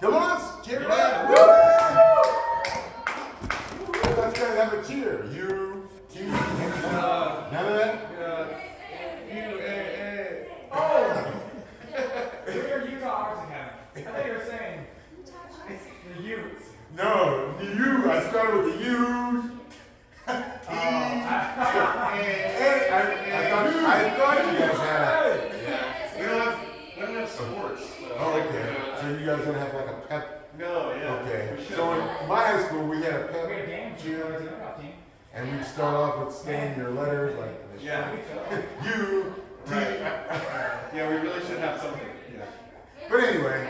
Come on, cheer it up. Let's go have a cheer. You, T, none of that? Oh! We're Utah Arts Academy. I thought you were saying the Utes. No, the U. I started with the U. I thought you guys had it. We don't have sports. Oh, okay. So you guys don't have like a pep? No, yeah. Okay. So in my high school, we had a pep We had a game. cheer, Team. and we'd start off with saying your letters like U, T. Yeah, we really should have something. Yeah. But anyway.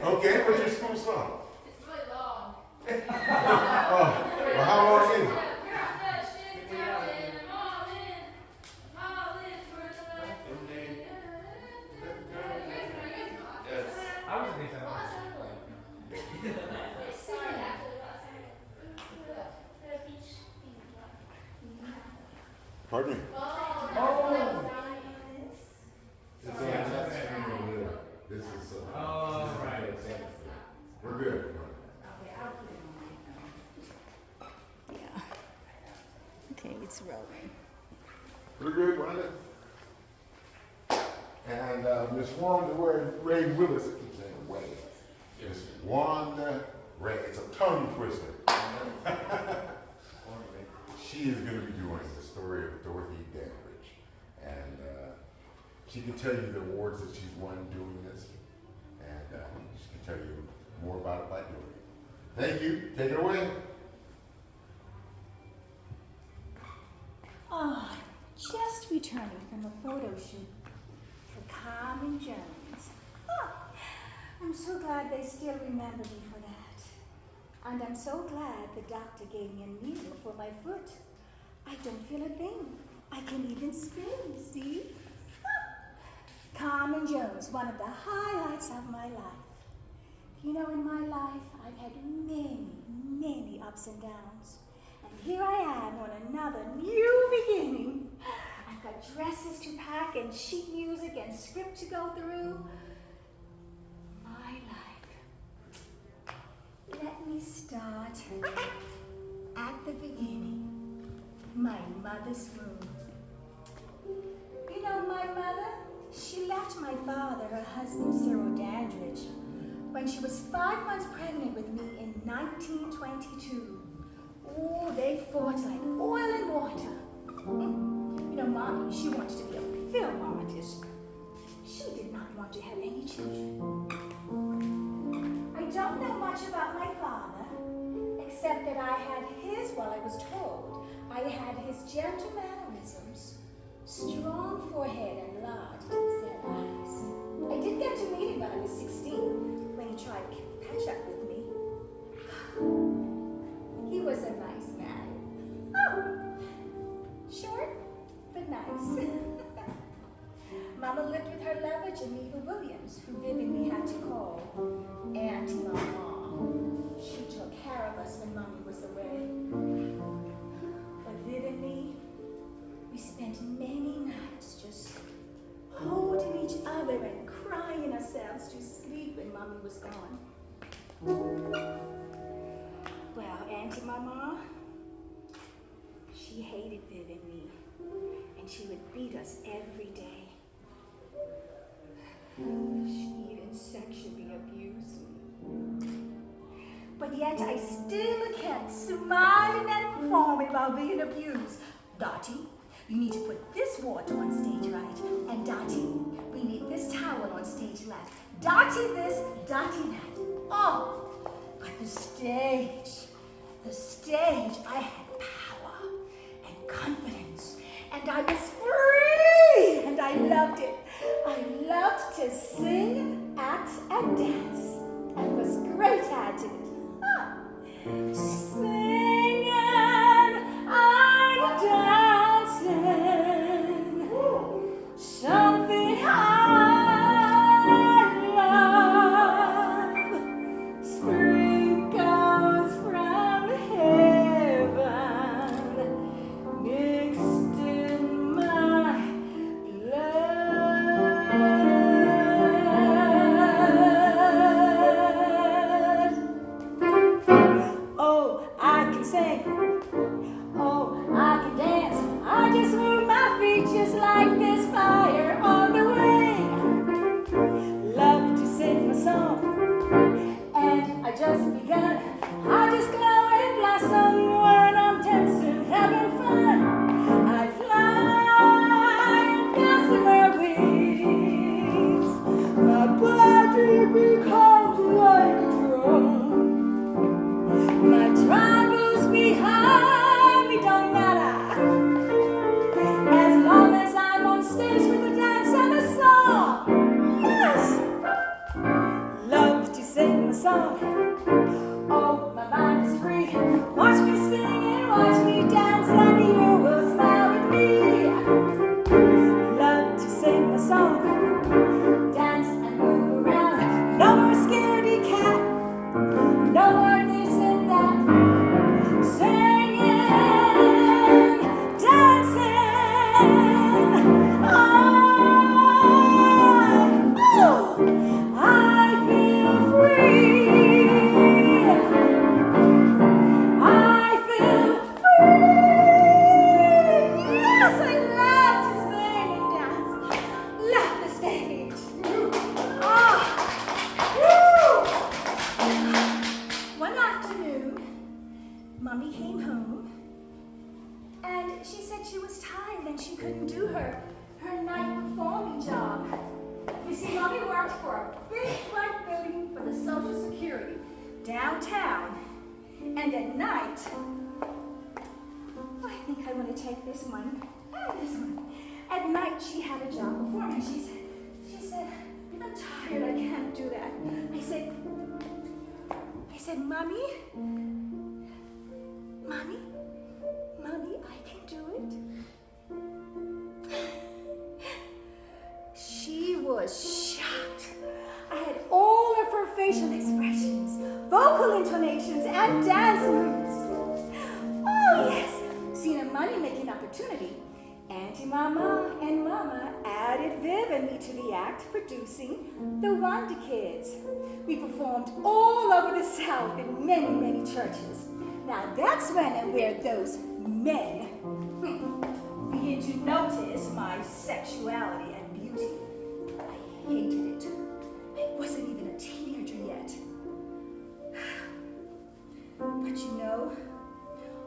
Okay, what's your school song? It's really long. Oh, well, how long is it? I was a decent one. Pardon me? Oh! It's this is Right. we're good. Yeah. Okay, it's rolling. We're good, Wanda. And Miss Wanda Ray Willis, I keep saying Way. It's Wanda Ray. It's a tongue twister. She is going to be doing the story of Dorothy Dandridge. And she can tell you the awards that she's won doing this. And she can tell you more about it by doing it. Thank you. Take it away. Oh, just returning from a photo shoot for Carmen Jones. Oh, I'm so glad they still remember me for that. And I'm so glad the doctor gave me a needle for my foot. I don't feel a thing. I can even spin, see? Carmen Jones, one of the highlights of my life. You know, in my life, I've had many, many ups and downs. And here I am on another new beginning. I've got dresses to pack and sheet music and script to go through. My life. Let me start at the beginning. My mother's room. You know, my mother, she left my father, her husband, Cyril Dandridge, when she was 5 months pregnant with me in 1922. Oh, they fought like oil and water. You know, Mommy, she wanted to be a film artist. She did not want to have any children. I don't know much about my father, except that I had his, well, I was told, I had his gentle mannerisms, strong forehead, and large, deep-set eyes. I did get to meet him when I was 16, when he tried to catch up with me. He was a nice man. Oh, short, but nice. Mama lived with her lover, Geneva Williams, who Viv and me had to call Auntie Mama. She took care of us when Mommy was away. But Viv and me, we spent many nights just holding each other and crying ourselves to sleep when Mommy was gone. Well, Auntie Mama, she hated Viv and me, and she would beat us every day. She even sexually abused me. But yet I still kept smiling and performing while being abused. Dottie, you need to put this water on stage right, and Dottie, we need this towel on stage left. Dottie this, Dottie that. Oh, but the stage, I had power and confidence, and I was free, and I loved it. I loved to sing, act, and dance, and was great at it. Singing and dancing, something I love. Spring comes from heaven, mixed in my blood. just begun. I just glow and blossom when I'm dancing, having fun. I fly and gossamer wings. My body becomes like a drum. My troubles behind me don't matter, as long as I'm on stage with a dance and a song. Yes! Love to sing a song. Oh, my mind is free. Watch me sing and watch me dance, and you will smile with me. Love to sing a song. Dance and move around. No more scaredy cat. No more this and that. Singing, dancing. I feel free. I feel free. Yes, I love to sing and dance. Love the stage. Oh, woo. One afternoon, Mommy came home, and she said she was tired and she couldn't do her night performing job. You see, Mommy worked for a big white building for the Social Security downtown, and at night, I think I want to take this one and this one. At night, she had a job performing. She said, I'm tired, I can't do that. I said, Mommy, I can do it. She was shocked. I had all of her facial expressions, vocal intonations, and dance moves. Oh, yes. Seeing a money-making opportunity, Auntie Mama and Mama added Viv and me to the act, producing the Wanda Kids. We performed all over the South in many, many churches. Now that's when and where those men begin to notice my sexuality and beauty. I hated it. I wasn't even a teenager yet. But you know,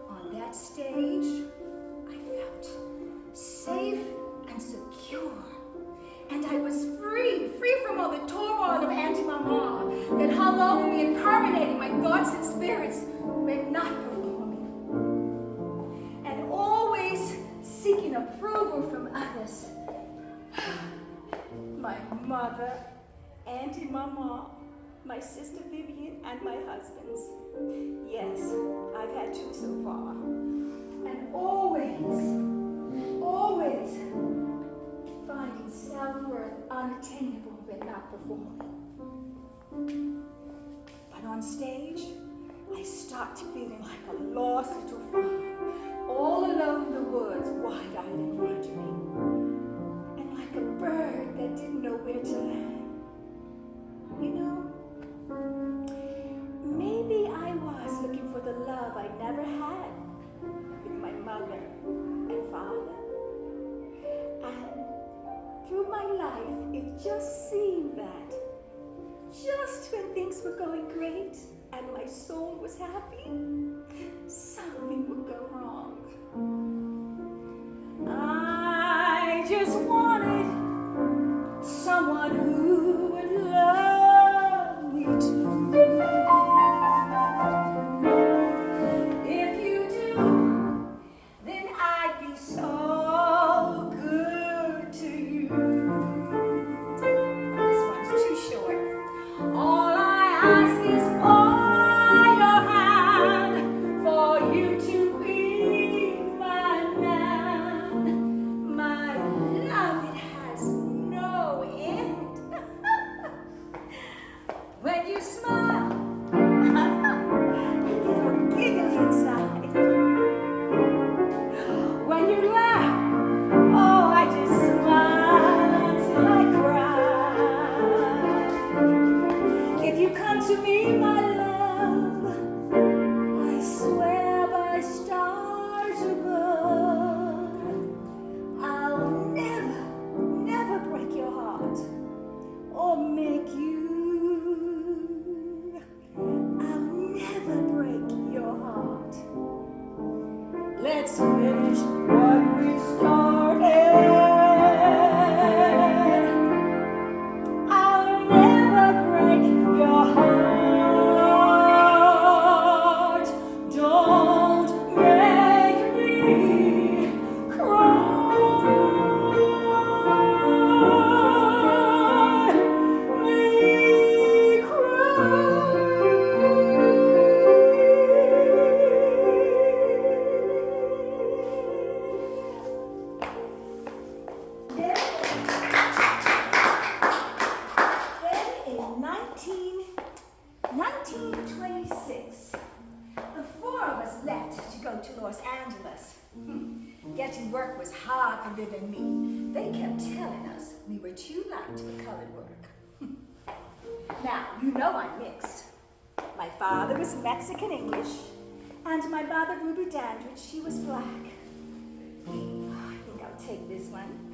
on that stage, I felt safe and secure. And I was free from all the turmoil of Auntie Mama that hung over me and permeating my thoughts and spirits when not performing. And always seeking approval from others. My mother, Auntie Mama, my sister Vivian, and my husband's. Yes, I've had two so far. And always finding self-worth unattainable when not performing. But on stage, I stopped feeling like a lost little fawn, all alone in the woods, wide-eyed and wandering, and like a bird that didn't know where to land. You know, maybe I was looking for the love I never had with my mother and father. And through my life, it just seemed that just when things were going great and my soul was happy, something would go wrong. I just wanted someone who would love me too. If you do, then I'd be so good to you. This one's too short. All I ask is for your hand, for you to be my man. My love, it has no end. When you smile, I get a giggle inside. When you laugh, oh, I just smile until I cry. If you come to me, my love, I swear by stars above, I'll never break your heart or make you. I'll 1926. The four of us left to go to Los Angeles. Getting work was hard for Viv and me. They kept telling us we were too light for colored work. Now, you know I'm mixed. My father was Mexican English, and my mother, Ruby Dandridge, she was black. I think I'll take this one.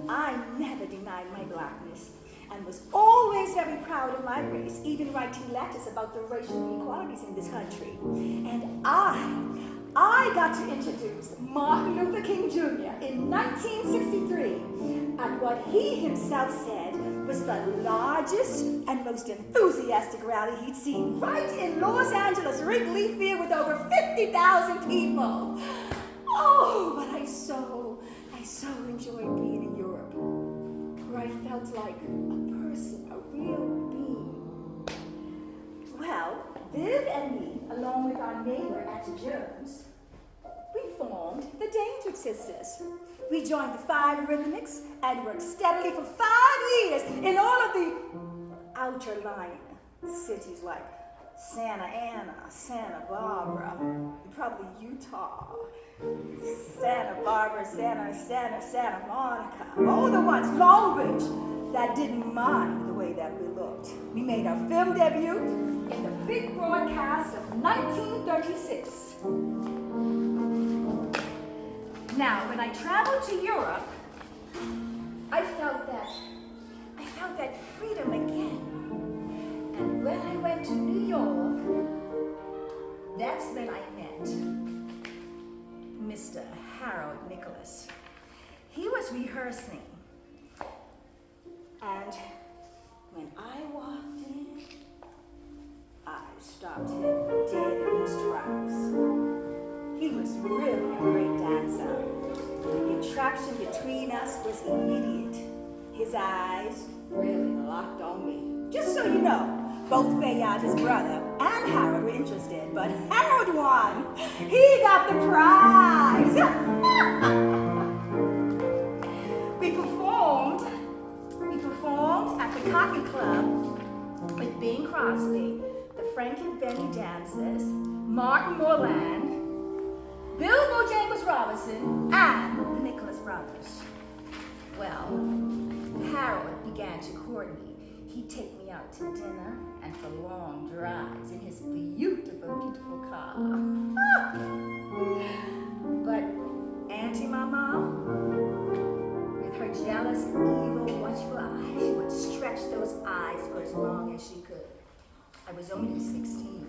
I never denied my blackness, and was always very proud of my race, even writing letters about the racial inequalities in this country. And I got to introduce Martin Luther King Jr. in 1963 at what he himself said was the largest and most enthusiastic rally he'd seen, right in Los Angeles, Wrigley Field, with over 50,000 people. Oh, but I so enjoyed being in Europe, where I felt like a person, a real being. Well, Viv and me, along with our neighbor, Auntie Jones, we formed the Dandridge Sisters. We joined the Five Rhythmics and worked steadily for 5 years in all of the outer line cities like Santa Ana, Santa Barbara, probably Utah, Santa Barbara, Santa Monica. Oh, the ones, Long Beach, that didn't mind the way that we looked. We made our film debut in the big broadcast of 1936. Now, when I traveled to Europe, I felt that freedom again. And when I went to New York, that's when I met Mr. Harold Nicholas. He was rehearsing, and when I walked in, I stopped him dead in his tracks. He was really a great dancer. The attraction between us was immediate. His eyes really locked on me. Just so you know, both Fayad, his brother, and Harold were interested, but Harold won. He got the prize. We performed at the Cocky Club with Bing Crosby, the Frank and Benny Dancers, Martin Moreland, Bill Bojangles Robinson, and the Nicholas Brothers. Well, Harold began to court me. He'd take me out to dinner and for long drives in his beautiful, beautiful car. But Auntie Mama, with her jealous, evil, watchful eyes, she would stretch those eyes for as long as she could. I was only 16.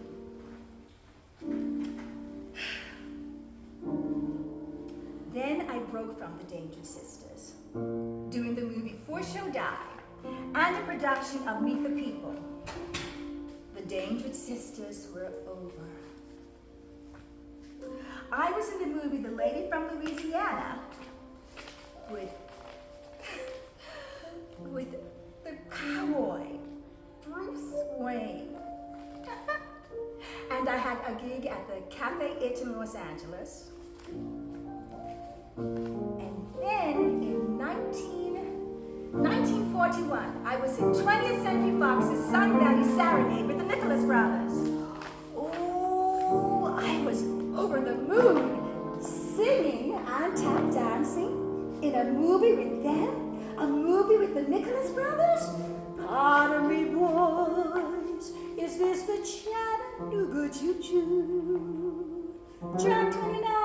Then I broke from the Dandridge Sisters, doing the movie For Show Die and the production of Meet the People. The Dandridge Sisters were over. I was in the movie The Lady from Louisiana with the cowboy, Bruce Wayne. And I had a gig at the Cafe It in Los Angeles. And then in 1941, I was in 20th Century Fox's Sun Valley Serenade with the Nicholas Brothers. Oh, I was over the moon, singing and tap dancing in a movie with them, a movie with the Nicholas Brothers. Pardon me, boys, is this the Chattanooga Choo-Choo? Track 29.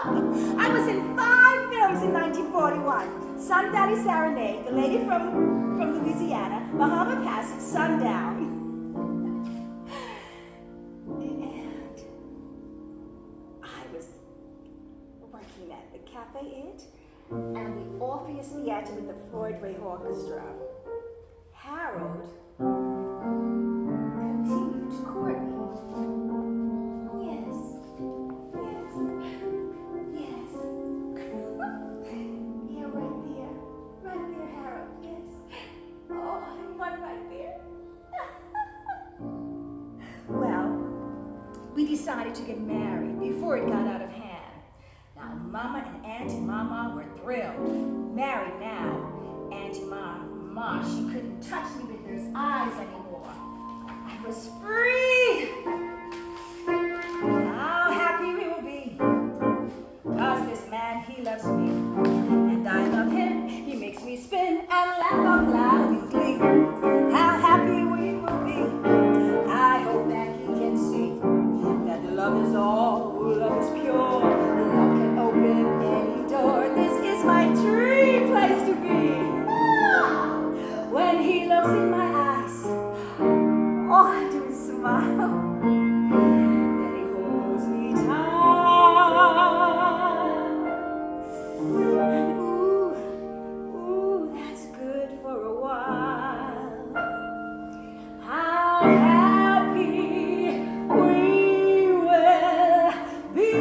I was in 5 films in 1941. Sun Valley Serenade, The Lady from Louisiana, Bahama Pass, Sundown. And I was working at the Cafe It and the Orpheus Theater with the Floyd Ray Orchestra. Harold continued to court me. Decided to get married before it got out of hand. Now, Mama and Auntie Mama were thrilled. Married now. Auntie Mama Ma, she couldn't touch me with those eyes anymore. I was free. How happy we will be. 'Cause this man, he loves me. And I love him. He makes me spin and laugh out loud in glee. How happy we will be. I hope that he can see that love is all, love is pure. Love can open any door. This is my dream place to be. When he looks in my eyes, all I do is smile. Then he holds me tight. Ooh, ooh, that's good for a while. How happy we will be.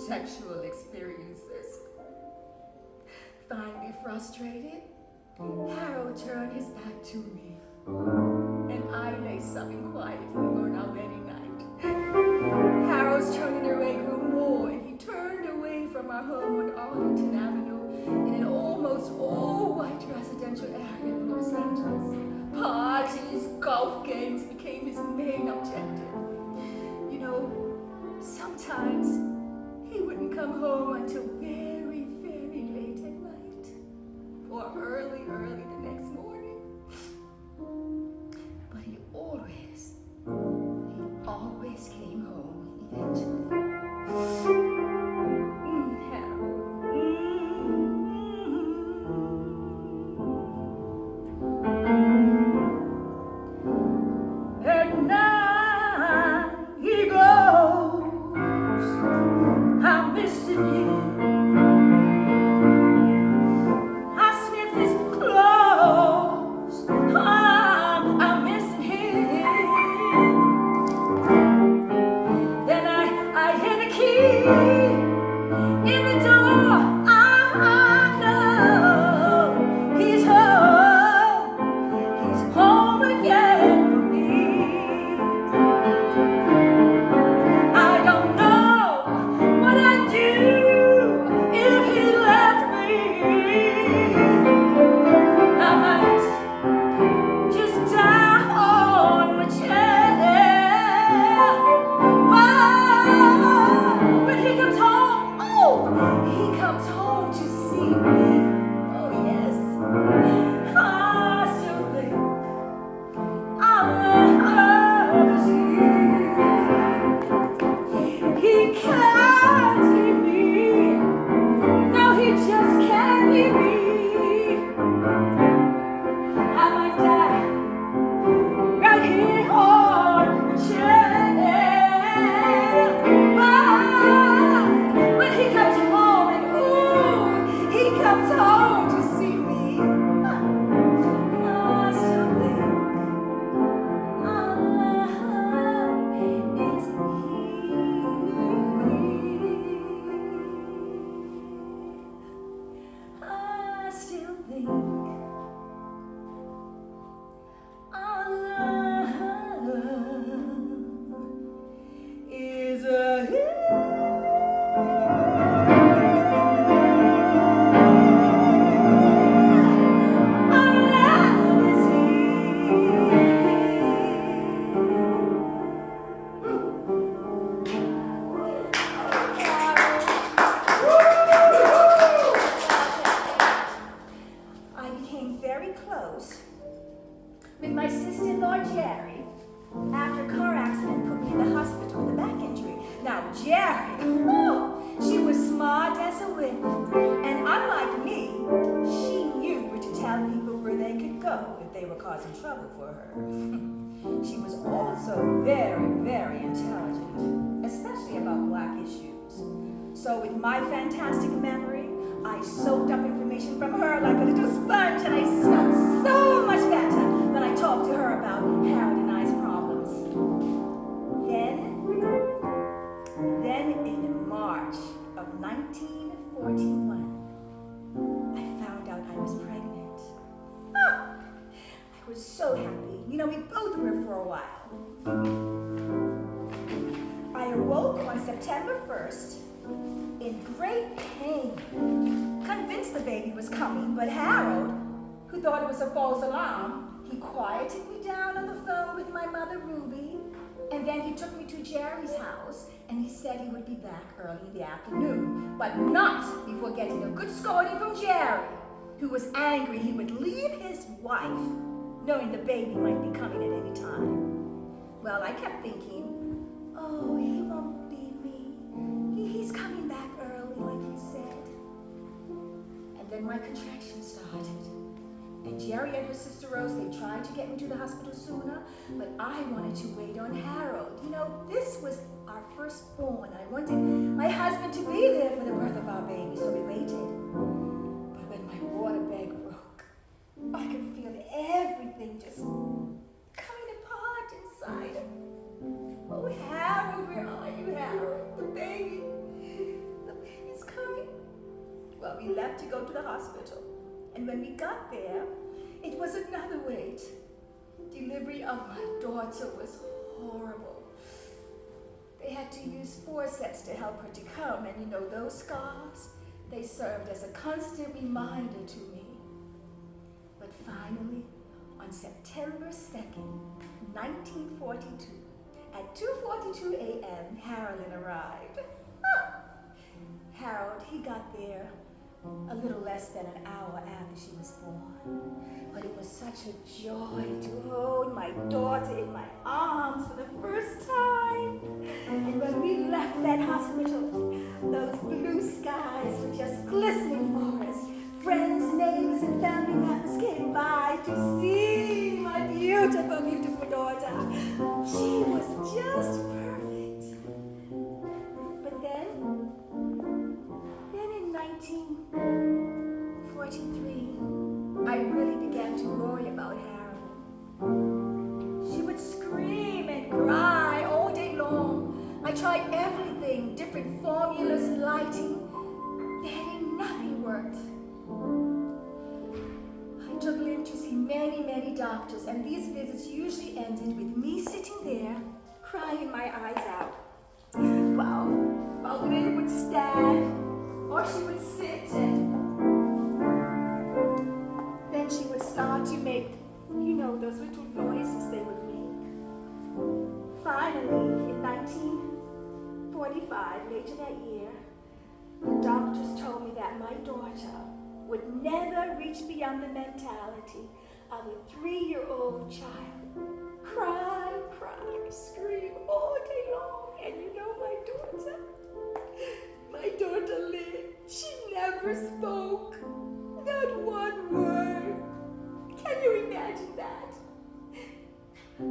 Sexual experiences. Finally frustrated, Harold turned his back to me, and I lay sobbing quietly on our wedding night. Harold's turning away grew more, and he turned away from our home on Arlington Avenue in an almost all-white residential area in Los Angeles. Parties, golf games became his main objective. You know, sometimes he wouldn't come home until very, very late at night, or early the next morning. But he always came home eventually. At night he goes, I'm missing you. know if they were causing trouble for her. She was also very, very intelligent, especially about black issues. So with my fantastic memory, I soaked up information from her like a little sponge, and I smelled so much better when I talked to her about Harold and I's problems. Then in March of 1941, I found out I was pregnant. I was so happy. You know, we both were for a while. I awoke on September 1st in great pain, convinced the baby was coming, but Harold, who thought it was a false alarm, he quieted me down on the phone with my mother, Ruby, and then he took me to Jerry's house, and he said he would be back early in the afternoon, but not before getting a good scolding from Jerry, who was angry he would leave his wife, knowing the baby might be coming at any time. Well, I kept thinking, oh, he won't leave me. He's coming back early, like he said. And then my contractions started. And Jerry and her sister Rose, they tried to get me to the hospital sooner, but I wanted to wait on Harold. You know, this was our firstborn. I wanted my husband to be there for the birth of our baby, so we waited. But when my water bag broke, I could feel everything just coming apart inside. Oh, Harold, where are you, Harold? The baby's coming. Well, we left to go to the hospital. And when we got there, it was another wait. Delivery of my daughter was horrible. They had to use forceps to help her to come, and you know, those scars, they served as a constant reminder to me. But finally, on September 2nd, 1942, at 2:42 a.m., Harold arrived. Harold, he got there a little less than an hour after she was born. But it was such a joy to hold my daughter in my arms for the first time. And when we left that hospital, those blue skies were just glistening for us. Friends, neighbors, and family members came by to see my beautiful, beautiful daughter. She was just perfect. But then in 1943, I really began to worry about Harold. She would scream and cry all day long. I tried everything, different formulas, lighting. Nothing worked. I took Lynn to see many, many doctors, and these visits usually ended with me sitting there, crying my eyes out. While Lynn would stand, or she would sit, and then she would start to make, you know, those little noises they would make. Finally, in 1945, later that year, the doctors told me that my daughter would never reach beyond the mentality of a 3-year-old child. Cry, scream all day long. And you know my daughter Lynn, she never spoke, not one word. Can you imagine that?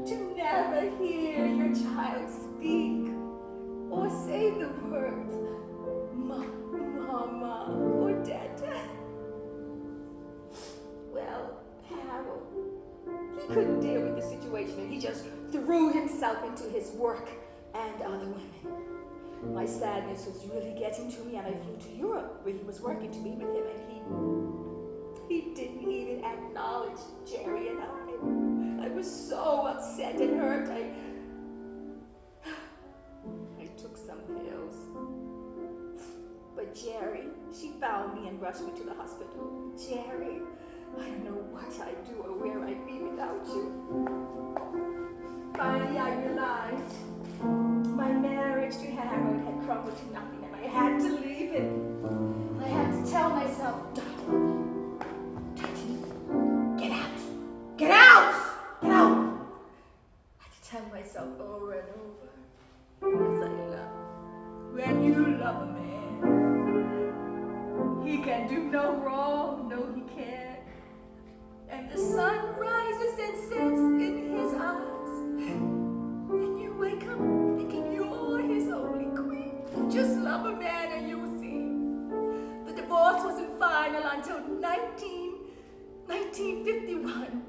To never hear your child speak or say the words, Mama or Dada. Well, Harold, he couldn't deal with the situation, and he just threw himself into his work and other women. My sadness was really getting to me, and I flew to Europe where he was working to be with him, and he didn't even acknowledge Jerry and I. I was so upset and hurt. I took some pills. But Jerry, she found me and rushed me to the hospital. Jerry, I don't know what I'd do or where I'd be without you. Finally, I realized my marriage to Harold had crumbled to nothing, and I had to leave him. I had to tell myself, Dottie, get out! Get out! Get out! I had to tell myself over and over. Because I love. When you love a man, he can do no wrong, no he can't. And the sun until 1951,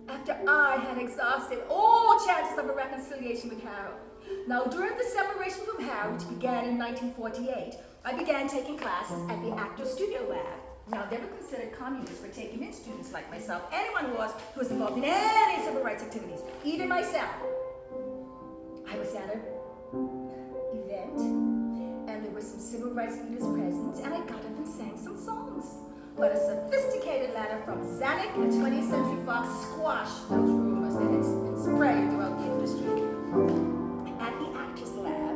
after I had exhausted all chances of a reconciliation with Harold. Now, during the separation from Harold, which began in 1948, I began taking classes at the Actors Studio Lab. Now, they were considered communists for taking in students like myself, anyone who was involved in any civil rights activities, even myself. I was at an event, and there were some civil rights leaders present, and I got up and sang some songs. But a sophisticated letter from Zanuck and 20th Century Fox squashed those rumors that had been spreading throughout the industry. At the Actors Lab,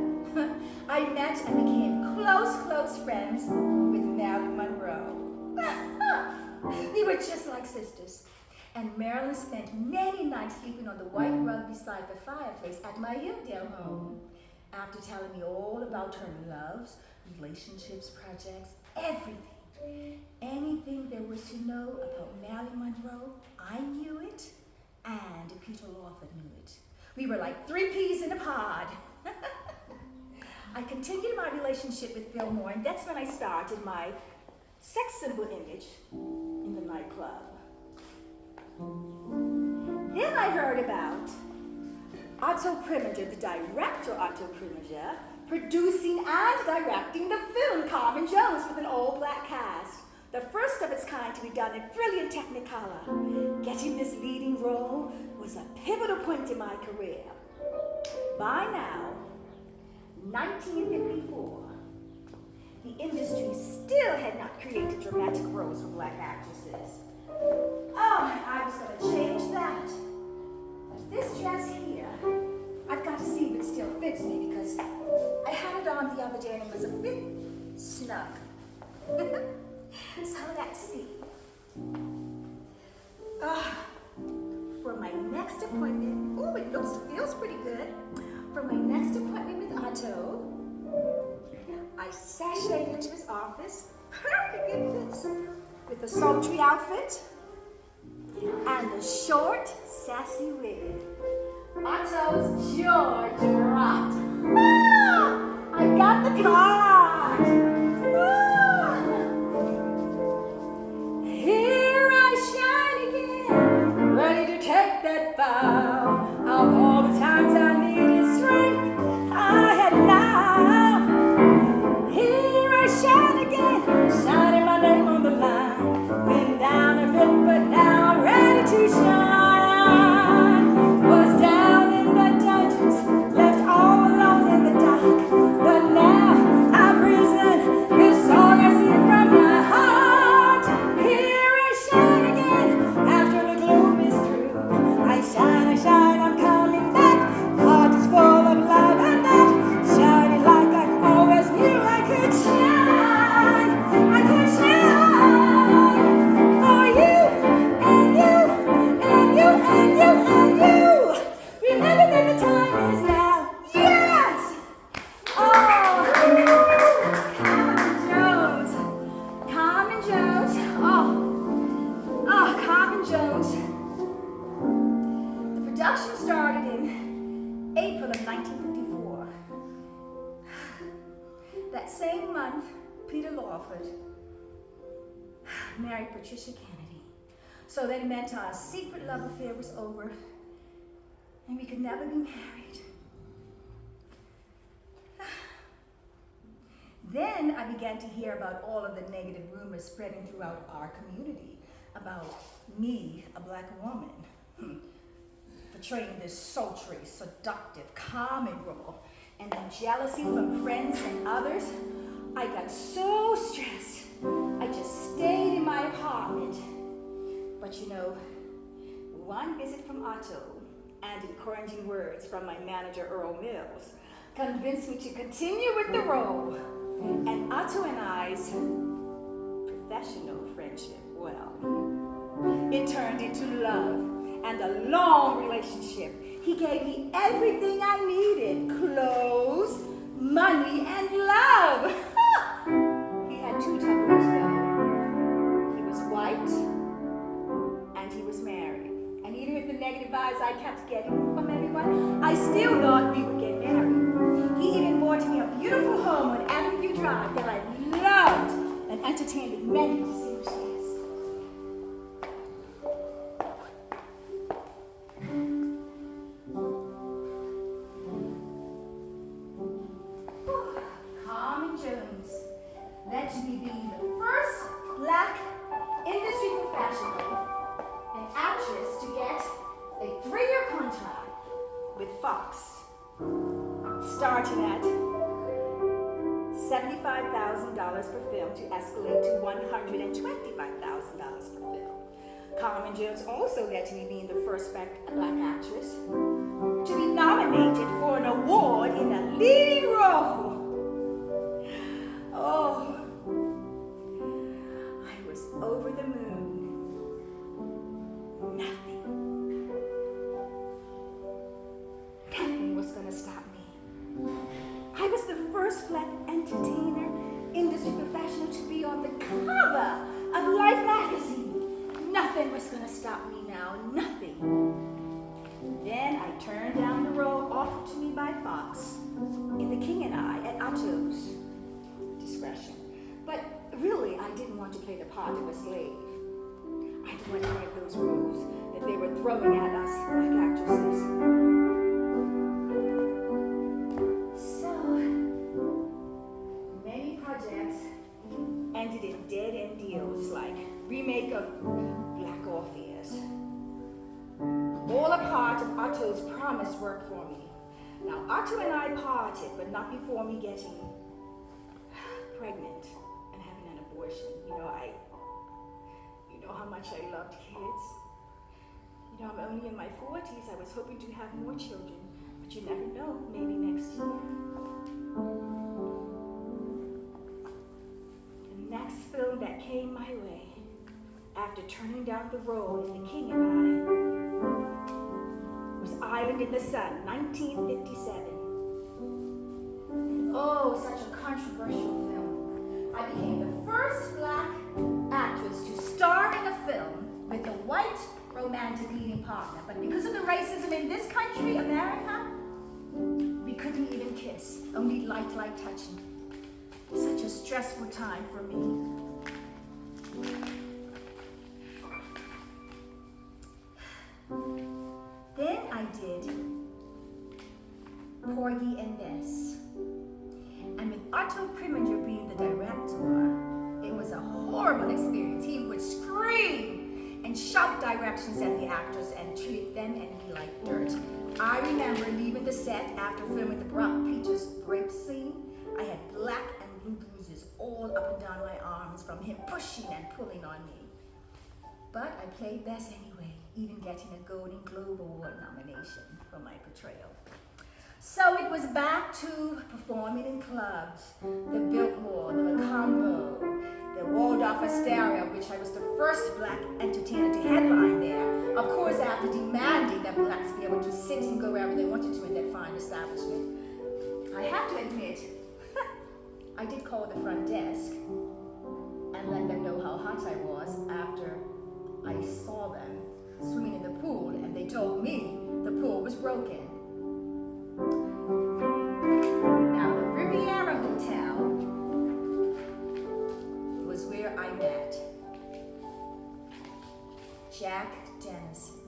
I met and became close friends with Marilyn Monroe. We were just like sisters. And Marilyn spent many nights sleeping on the white rug beside the fireplace at my Hilldale home. After telling me all about her loves, relationships, projects, everything. Anything there was to know about Marilyn Monroe, I knew it, and Peter Lawford knew it. We were like 3 peas in a pod. I continued my relationship with Bill Moore, and that's when I started my sex symbol image in the nightclub. Then I heard about Otto Preminger, the director Otto Preminger, producing and directing the film Carmen Jones with an all-black cast. The first of its kind to be done in brilliant Technicolor. Getting this leading role was a pivotal point in my career. By now, 1954, the industry still had not created dramatic roles for black actresses. Oh, I was going to change that. But this dress here, I've got to see if it still fits me because I had it on the other day and it was a bit snug. So let's see. For my next appointment, oh, it feels pretty good. For my next appointment with Otto, I sashayed into his office, perfect it fits, with a sultry outfit and a short, sassy wig. Otto's jaw dropped. I got the part. Here I shine again, ready to take that vow. Of all the times I needed strength, I had now. Here I shine again, shining my name on the line. Been down a bit, but now I'm ready to shine. Was down in the dungeons, left all alone in the dark. But now I've risen, this song I sing from my heart. Here I shine again, after the gloom is through. I shine, I'm coming back. Heart is full of love and that, shining like I always knew I could shine. I could shine for you and you and you and you and you. Remember that the time is now. Yes! Oh, Carmen Jones. Oh, Carmen Jones. The production started in April of 1954. That same month, Peter Lawford married Patricia Kennedy. So that meant our secret love affair was over, and we could never be married. Then I began to hear about all of the negative rumors spreading throughout our community about me, a black woman, portraying this sultry, seductive, common role, and then jealousy from friends and others. I got so stressed, I just stayed in my apartment. But you know, one visit from Otto and encouraging words from my manager, Earl Mills, convinced me to continue with the role. And Otto and I's professional friendship, well, it turned into love and a long relationship. He gave me everything I needed: clothes, money, and love. He had 2 taboos though. He was white and he was married. And even with the negative vibes I kept getting from everyone, I still thought we would get married. He even bought me a beautiful home on Avenue Drive that I loved and entertained with many to see. be the first black industry professional and actress to get a 3-year contract with Fox, starting at $75,000 per film to escalate to $125,000 per film. Carmen Jones also led to me being the first black actress to be nominated for an award in a leading role. Oh, I was over the moon. Nothing was gonna stop me. I was the first black entertainer, industry professional to be on the cover of Life magazine. Nothing was gonna stop me now, nothing. Then I turned down the role offered to me by Fox in The King and I at Otto's discretion. But really, I didn't want to play the part of a slave. I didn't want any of those roles that they were throwing at us black actresses. So, many projects ended in dead-end deals like remake of Black Orpheus. All a part of Otto's promised work for me. Now, Otto and I parted, but not before me getting pregnant and having an abortion. You know how much I loved kids. You know, I'm only in my 40s. I was hoping to have more children, but you never know, maybe next year. The next film that came my way, after turning down the role in The King and I, was Island in the Sun, 1957. Oh, such a controversial film. I became the first black actress to star in a film with a white romantic leading partner. But because of the racism in this country, America, we couldn't even kiss, only light touching. Such a stressful time for me. Then I did Porgy and Bess. And with Otto Preminger being the director, it was a horrible experience. He would scream and shout directions at the actors and treat them and me like dirt. I remember leaving the set after filming the Brock Peters rape scene. I had black and blue bruises all up and down my arms from him pushing and pulling on me. But I played Bess anyway, even getting a Golden Globe Award nomination for my portrayal. So it was back to performing in clubs, the Biltmore, the Macombo, the Waldorf Astoria, which I was the first black entertainer to headline there. Of course, after demanding that blacks be able to sit and go wherever they wanted to in that fine establishment. I have to admit, I did call the front desk and let them know how hot I was after I saw them swimming in the pool, and they told me the pool was broken. Now, the Riviera Hotel was where I met Jack Dennison.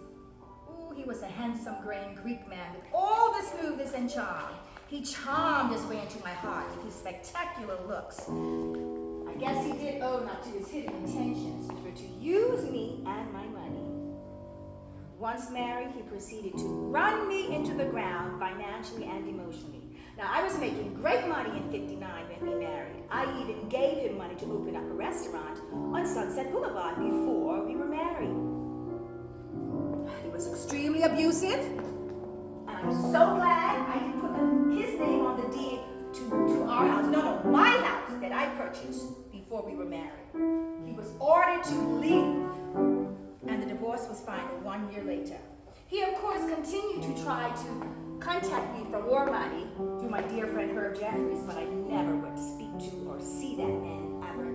Ooh, he was a handsome, graying Greek man with all the smoothness and charm. He charmed his way into my heart with his spectacular looks. I guess he did own up to his hidden intentions, which were to use me and my money. Once married, he proceeded to run me into the ground financially and emotionally. Now, I was making great money in '59 when we married. I even gave him money to open up a restaurant on Sunset Boulevard before we were married. He was extremely abusive, and I'm so glad I didn't put his name on the deed to our house. No, my house that I purchased before we were married. He was ordered to leave, and the divorce was final 1 year later. He, of course, continued to try to contact me for more money through my dear friend Herb Jeffries, but I never would speak to or see that man ever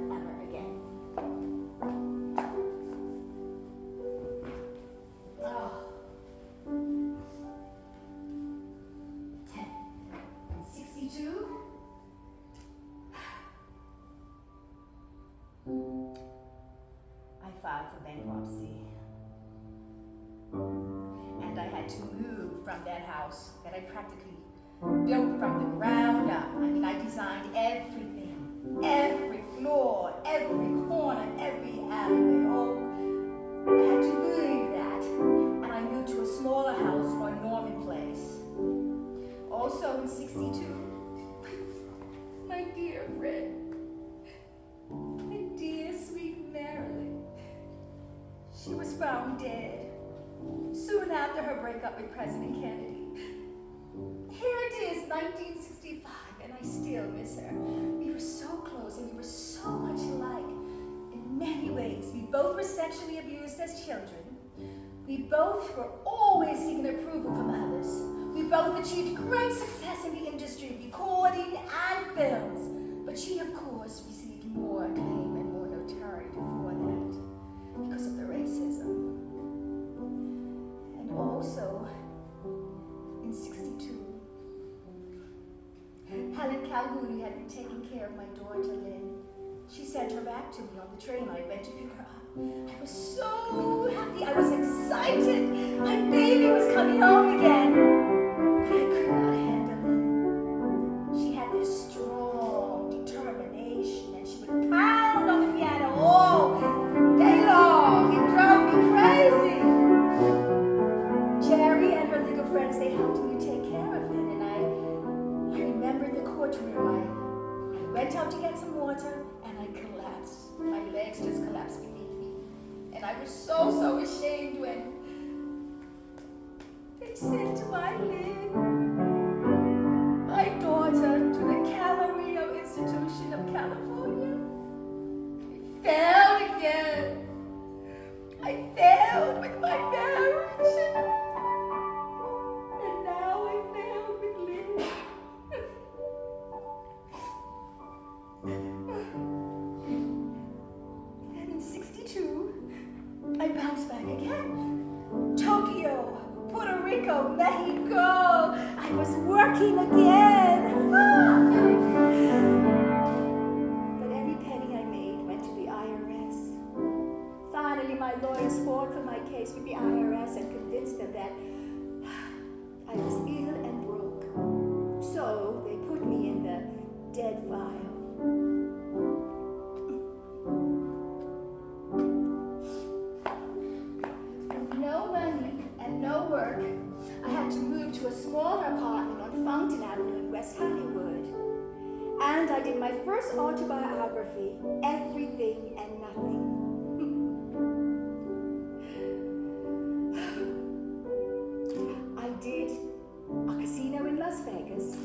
again. Oh. 62. I filed for bankruptcy. And I had to move from that house that I practically built from the ground up. I mean, I designed everything. floor, every corner, every alleyway. Oh, I had to leave that, and I moved to a smaller house on Norman Place. Also in 62, my dear friend, my dear sweet Marilyn, she was found dead soon after her breakup with President Kennedy. Here it is, 1965, and I still miss her. We were so close and we were so much alike in many ways. We both were sexually abused as children. We both were always seeking approval from others. We both achieved great success in the industry, recording and films. But she, of course, received more acclaim and more notoriety for that because of the racism. And also, in 62, Helen Calhoun, who had been taking care of my daughter Lynn, she sent her back to me on the train. I went to pick her up. I was so happy. I was excited. My baby was coming home again. But I could not handle it. She had this strong determination, and she would pound on the piano all day long. It drove me crazy. Jerry and her legal friends, they helped me take care of Lynn, and I remember in the courtroom, I went out to get some water, and I collapsed. My legs just collapsed beneath me. And I was so ashamed when they sent my Lynn, my daughter, to the Camarillo Institution of California. I failed again. I failed with my marriage. And now I failed with Lynn. And in 62, I bounced back again. Tokyo, Puerto Rico, Mexico. I was working again. But every penny I made went to the IRS. Finally, my lawyers fought for my case with the IRS and convinced them that I was ill and broke. So they put me in the dead file. With no money and no work, I had to move to a smaller apartment on Fountain Avenue in West Hollywood. And I did my first autobiography, Everything and Nothing. I did a casino in Las Vegas,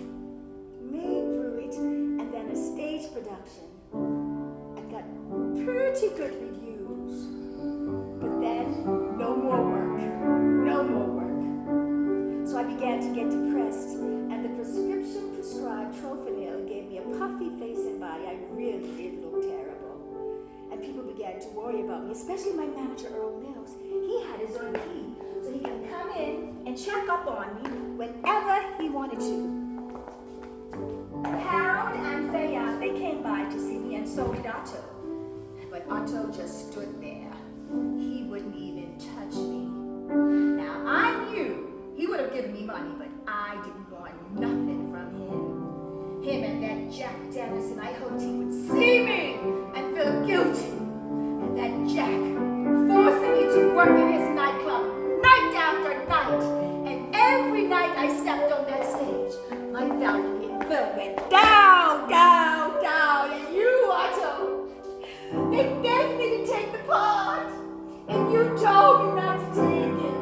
made through it, and then a stage production. I got pretty good reviews. But then, no more work. So I began to get depressed, and the prescription prescribed Trophanil gave me a puffy face and body. I really did look terrible. And people began to worry about me, especially my manager, Earl Mills. He had his own key, so he could come in and check up on me whenever he wanted to. Harold and Thea, they came by to see me, and so did Otto. But Otto just stood there. He wouldn't even touch me. Now, I knew he would have given me money, but I didn't want nothing from him. Him and that Jack Dennison, I hoped he would see me and feel guilty. And that Jack forcing me to work in his nightclub night after night. And every night I stepped on that stage, my value in film went down, down, down. And you, Otto, they begged me to take the part, and you told me not to take it.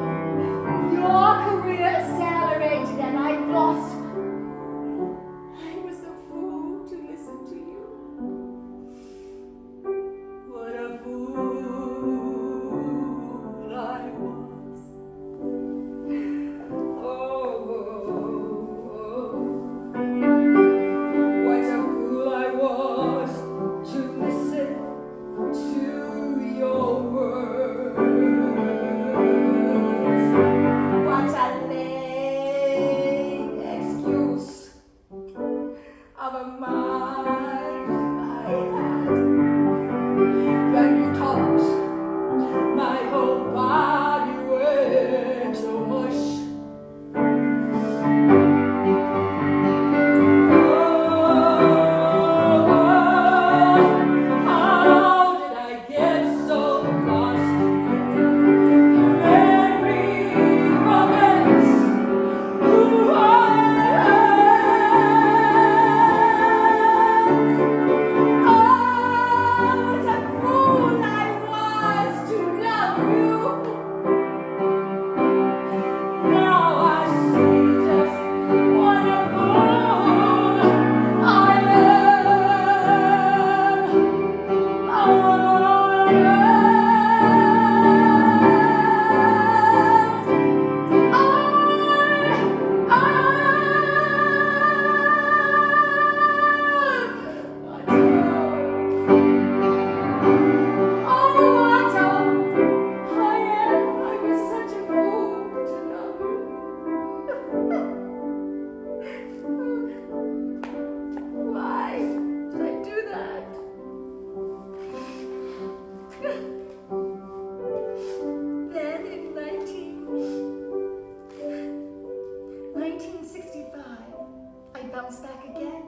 Your career accelerated, and I lost. I was a fool to listen to you. What a fool I was. What a fool I was to listen Then in 1965, I bounced back again.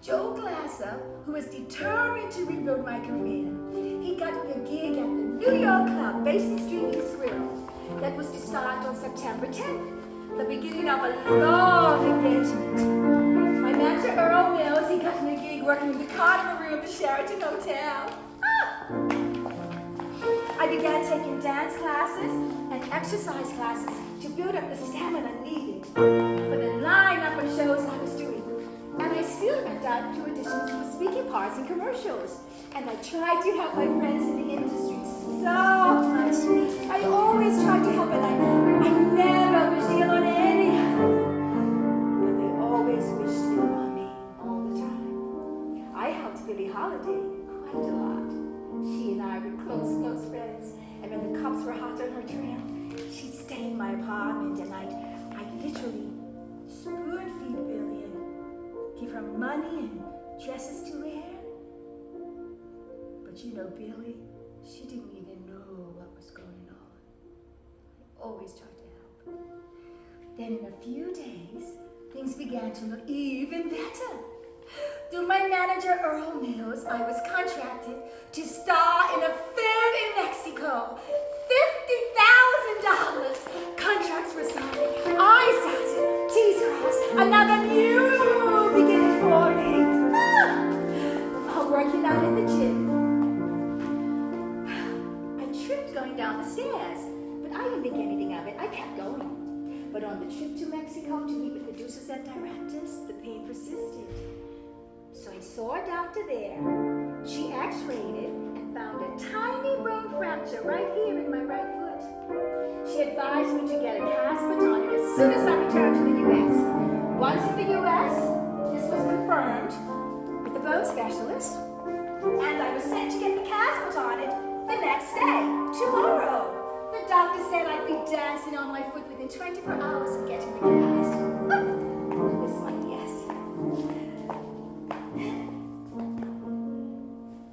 Joe Glasser, who was determined to rebuild my career, he got me a gig at the New York club, Basin Street East Grill, that was to start on September 10th, the beginning of a long engagement. My manager, Earl Mills, he got me a gig working in the carnival room of the Sheraton Hotel. I began taking dance classes and exercise classes to build up the stamina needed for the lineup of shows I was doing. And I still went out to auditions for speaking parts in commercials. And I tried to help my friends in the industry so much. I always tried to help, and I never wished ill on any of them. But they always wished ill on me all the time. I helped Billie Holiday quite a lot. She and I were close friends. And when the cops were hot on her trail, she'd stay in my apartment, and I'd literally spoon-feed Billie and give her money and dresses to wear. But you know, Billie, she didn't even know what was going on. I always tried to help. Then in a few days, things began to look even better. Through my manager, Earl Mills, I was contracted to star in a film in Mexico. $50,000. Contracts were signed. Eyes dotted, T's crossed. Another new beginning for me. I'm working out at the gym. I tripped going down the stairs, but I didn't think anything of it. I kept going. But on the trip to Mexico to meet with producers and directors, the pain persisted. So I saw a doctor there. She x-rayed it and found a tiny bone fracture right here in my right foot. She advised me to get a cast put on it as soon as I returned to the U.S. Once in the U.S., this was confirmed with the bone specialist, and I was set to get the cast put on it the next day, tomorrow. The doctor said I'd be dancing on my foot within 24 hours of getting the cast. This one, yes.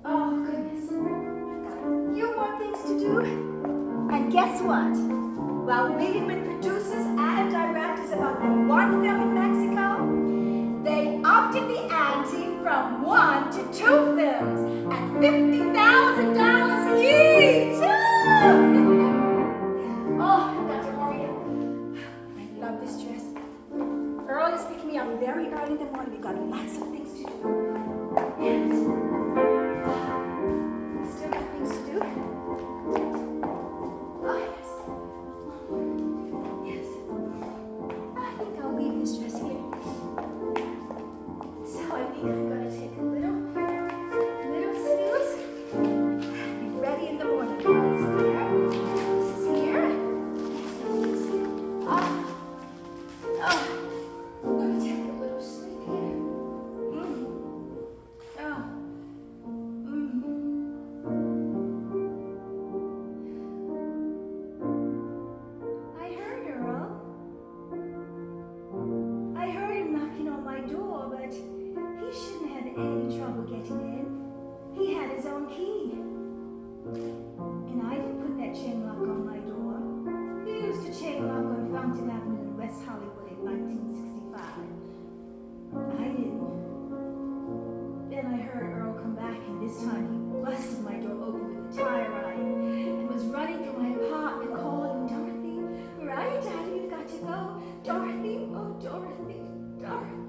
Oh, goodness. I've got a few more things to do. And guess what? While meeting with producers and directors about the one film in Mexico, they upped the ante from 1 to 2 films at $50,000 each. Oh, Dr. Maria, I love this dress. Earl is picking me up very early in the morning. We've got lots of things to do. And still got things to do. Oh, yes. Yes. I think I'll leave this dress here. So I think I'm going to take a little snooze. Be ready in the morning. This is there. This is here. Oh. I'm going to take a little sleep here. Oh. I heard Earl. I heard him knocking on my door, but he shouldn't have any trouble getting in. He had his own key. And I didn't put that chain lock on my door. He used a chain lock on Fountain Avenue in West Hollywood in 1965. I didn't. Then I heard Earl come back, and this time he busted my door open with a tire iron and was running through my apartment calling, "Dorothy, where are you, Daddy? We've got to go. Dorothy, oh Dorothy, Dorothy."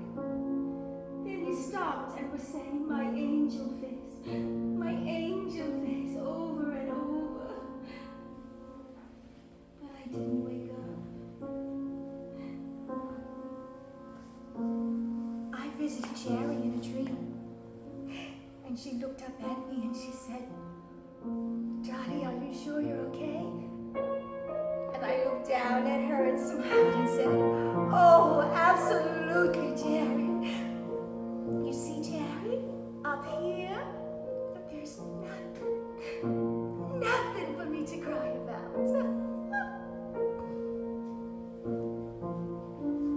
Then he stopped and was saying, "My angel face, over and over." But I didn't wake up. I visited Jerry in a dream, and she looked up at me and she said, "Dottie, are you sure you're okay?" And I looked down at her and smiled and said, "Oh, absolutely, Jerry. You see, Jerry, up here, there's nothing for me to cry about."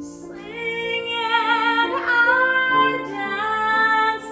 Singing and dancing.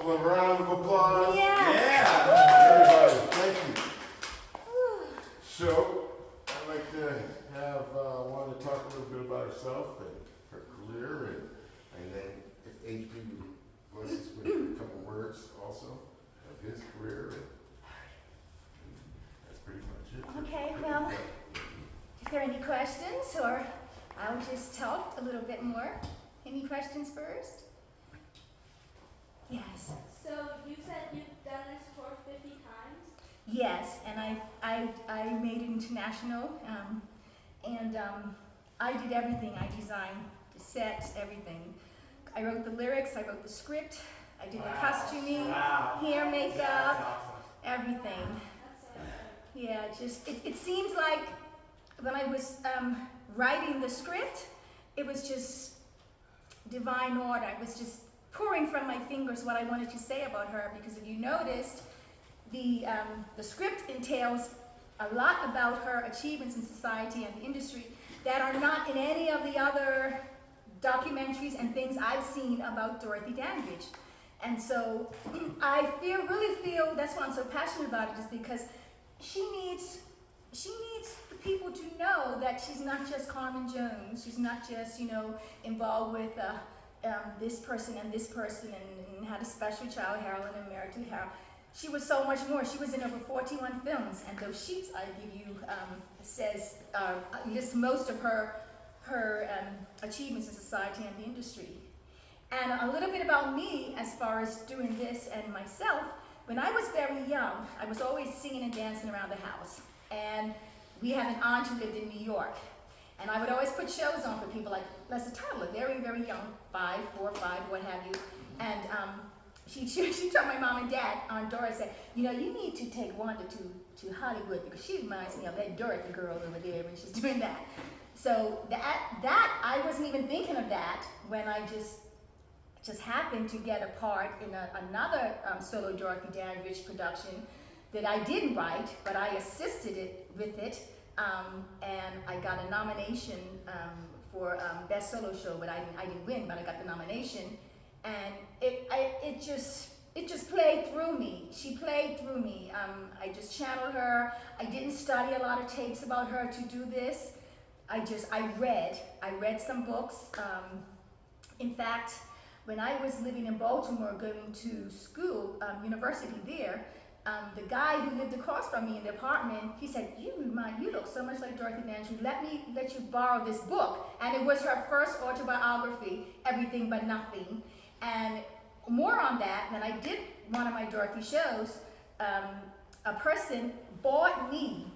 a round of applause. Yes. Everybody, thank you. So, I'd like to have Wanda talk a little bit about herself and her career, and then if HB would bless us with a couple words also of his career, and that's pretty much it. Okay, well, if there are any questions, or I'll just talk a little bit more. Any questions first? Yes. So you said you've done this for 50 times? Yes, and I made it international, and I did everything. I designed the sets, everything. I wrote the lyrics, I wrote the script, I did the costuming, hair, makeup, everything. That's so good. Yeah, it seemed like when I was writing the script, it was just divine order. It was just pouring from my fingers what I wanted to say about her, because if you noticed, the script entails a lot about her achievements in society and the industry that are not in any of the other documentaries and things I've seen about Dorothy Dandridge. And so I really feel that's why I'm so passionate about it, is because she needs the people to know that she's not just Carmen Jones. She's not just, involved with this person and had a special child, Harold, and married to Harold. She was so much more. She was in over 41 films, and those sheets I give you lists most of her achievements in society and the industry. And a little bit about me as far as doing this and myself. When I was very young, I was always singing and dancing around the house. And we had an aunt who lived in New York. And I would always put shows on for people like Leslie Tyler, very, very young, 5, 4, 5, what have you. And she told my mom and dad, Aunt Dora, said, you need to take Wanda to Hollywood, because she reminds me of that Dorothy girl over there when she's doing that. So that I wasn't even thinking of that when I just happened to get a part in another solo Dorothy Dandridge production that I didn't write, but I assisted with it, and I got a nomination for Best Solo Show, but I didn't win, but I got the nomination, and it just played through me. She played through me. I just channeled her. I didn't study a lot of tapes about her to do this. I read some books. In fact, when I was living in Baltimore, going to school, university there, the guy who lived across from me in the apartment, he said, you look so much like Dorothy Dandridge. Let you borrow this book. And it was her first autobiography, Everything But Nothing. And more on that, when I did one of my Dorothy shows, a person bought me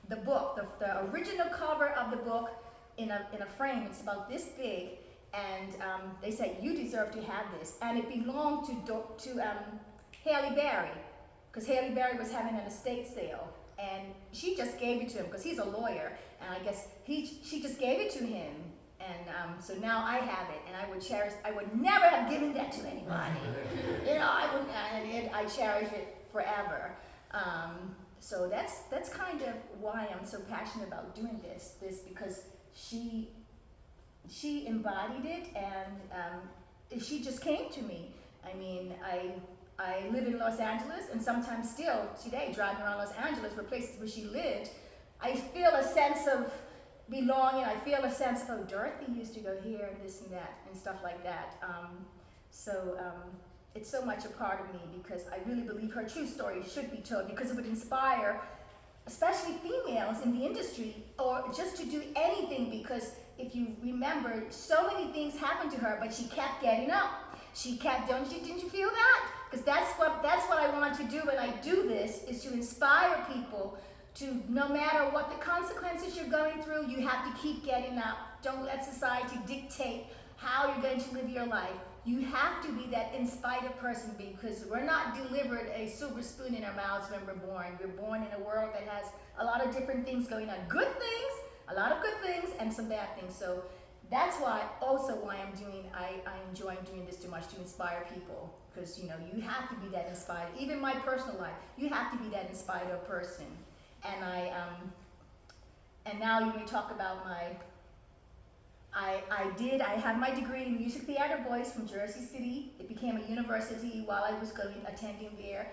the book, the original cover of the book in a frame. It's about this big. And they said, you deserve to have this. And it belonged to Haley Berry, because Haley Berry was having an estate sale. And she just gave it to him, because he's a lawyer. And I guess she just gave it to him. And so now I have it, and I would never have given that to anybody. I cherish it forever. So that's kind of why I'm so passionate about doing this because she embodied it, and she just came to me. I mean, I live in Los Angeles, and sometimes still today, driving around Los Angeles for places where she lived, I feel a sense of belonging. I feel a sense of, oh, Dorothy used to go here and this and that and stuff like that. It's so much a part of me, because I really believe her true story should be told, because it would inspire, especially females in the industry, or just to do anything, because if you remember, so many things happened to her, but she kept getting up. She kept, didn't you feel that? Because that's what I want to do when I do this, is to inspire people to, no matter what the consequences you're going through, you have to keep getting up. Don't let society dictate how you're going to live your life. You have to be that inspired person, because we're not delivered a silver spoon in our mouths when we're born. We're born in a world that has a lot of different things going on. Good things, a lot of good things, and some bad things. So that's why I enjoy doing this too much, to inspire people. Because you have to be that inspired. Even my personal life, you have to be that inspired person. And and now you may talk about I had my degree in music theater voice from Jersey City. It became a university while I was attending there.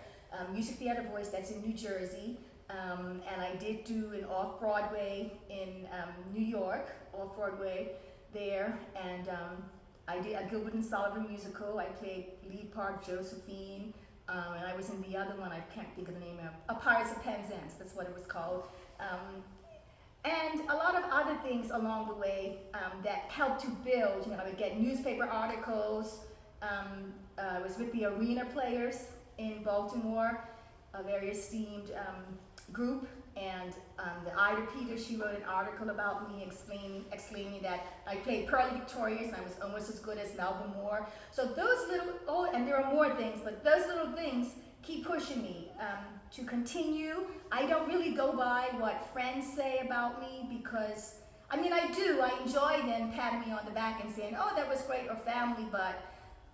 Music theater voice, that's in New Jersey. And I did do an off-Broadway in New York, off-Broadway there. And I did a Gilbert and Sullivan musical. I played lead part Josephine. And I was in the other one, I can't think of the name of, Pirates of Penzance, that's what it was called. And a lot of other things along the way that helped to build. I would get newspaper articles. I was with the Arena Players in Baltimore, a very esteemed group. And the Ida Peters, she wrote an article about me explaining that I played Pearly Victorious and I was almost as good as Melba Moore. So those little, and there are more things, but those little things keep pushing me to continue. I don't really go by what friends say about me because, I do. I enjoy them patting me on the back and saying, oh, that was great, or family, but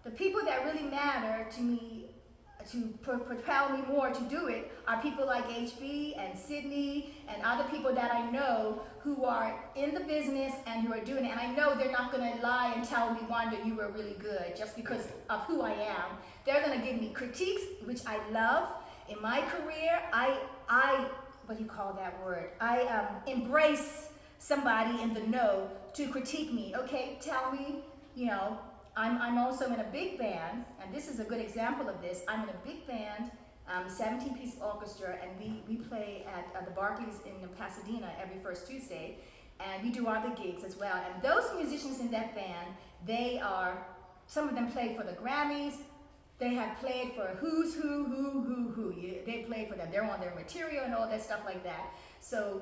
the people that really matter to me, to propel me more to do it, are people like HB and Sydney and other people that I know who are in the business and who are doing it. And I know they're not going to lie and tell me, Wanda, you were really good just because of who I am. They're going to give me critiques, which I love. In my career, I what do you call that word? I embrace somebody in the know to critique me. Okay, tell me, I'm also in a big band, and this is a good example of this. I'm in a big band, 17-piece orchestra, and we play at the Barclays in Pasadena every first Tuesday, and we do other gigs as well. And those musicians in that band, some of them play for the Grammys. They have played for who's who. They played for them. They're on their material and all that stuff like that. So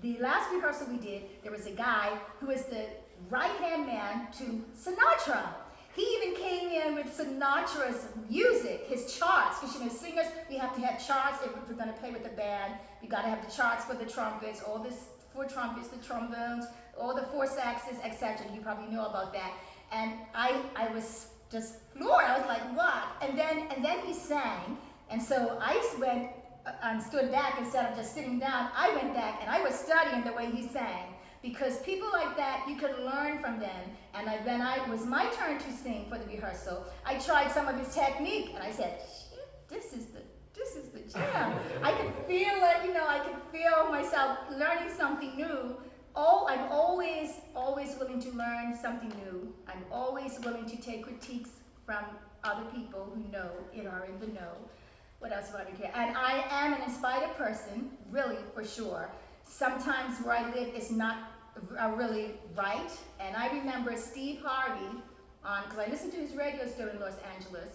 the last rehearsal we did, there was a guy who is the right-hand man to Sinatra. He even came in with Sinatra's music, his charts, because singers, we have to have charts if we're going to play with the band. You got to have the charts for the trumpets, all this 4 trumpets, the trombones, all the 4 saxes, etc. You probably know about that. And I was just floored. I was like, what? And then he sang, and so I went and stood back instead of just sitting down. I went back and I was studying the way he sang. Because people like that, you can learn from them. And when it was my turn to sing for the rehearsal, I tried some of his technique, and I said, shit, this is the jam. I could feel it, I could feel myself learning something new. Oh, I'm always willing to learn something new. I'm always willing to take critiques from other people who know and are in the know. What else would I care? And I am an inspired person, really, for sure. Sometimes where I live is not really right. And I remember Steve Harvey, because I listened to his radio show in Los Angeles.